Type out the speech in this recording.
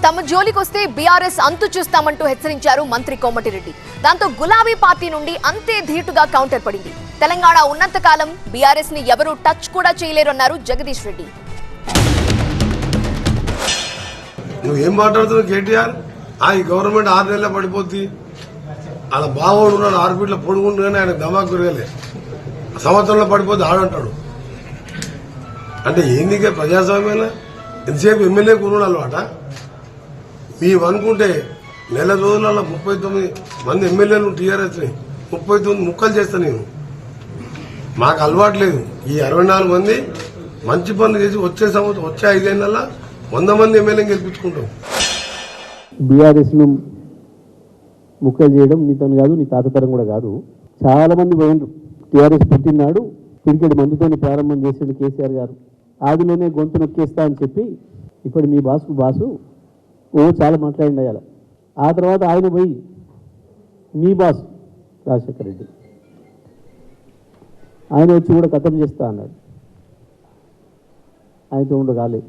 తమ జోలికొస్తే బీఆర్ఎస్ అంతు చూస్తామంటూ హెచ్చరించారు మంత్రి కోమటిరెడ్డి. దాంతో గులాబీ పార్టీ నుండి అంతే ధీటుగా కౌంటర్ పడింది. తెలంగాణ ఉన్నంత కాలం బీఆర్ఎస్ ని ఎవరూ టచ్ కూడా చేయలేరన్నారు జగదీష్ రెడ్డి. నువ్వేం మాట్లాడుతున్నావు కేటీఆర్? ఈ గవర్నమెంట్ 6 నెలల పడిపోద్ది, అలా బావోడు ఉన్నాడు 6 ఫీట్ల పొడుగుండగానే ఆయన దమాకు గురగలే, సంవత్సరంలో పడిపోద్ది ఆడంటాడు. అంటే ఏంది ప్రజాస్వామ్యంలో ఎంతసేపు ఎమ్మెల్యే కూరుడు అలవాట? మేము అనుకుంటే నెల రోజులలో 39 మంది ఎమ్మెల్యేలు టీఆర్ఎస్ని 39 ముక్కలు చేస్తా నేను. మాకు అలవాటు లేదు. ఈ 64 మంది మంచి పనులు చేసి వచ్చే 5 ఏళ్ళ 100 మంది ఎమ్మెల్యేని గెలిపించుకుంటాం. బీఆర్ఎస్ ను ముక్కలు చేయడం నీ తను కాదు, నీ తాత తరం కూడా కాదు. చాలా మంది పోయిండ్రు. టీఆర్ఎస్ పుట్టినాడు పిడికెడు మందుతోని ప్రారంభం చేసిండు కేసీఆర్ గారు. ఆదిలోనే గొంతు నొక్కేస్తా అని చెప్పి ఇప్పుడు మీ బాసు చాలా మాట్లాడింది అయ్యాల. ఆ తర్వాత ఆయన పోయి మీ బాస్ రాజశేఖర రెడ్డి ఆయన వచ్చి కూడా ఖతం చేస్తా అన్నాడు. ఆయనతో ఉండగాలేదు.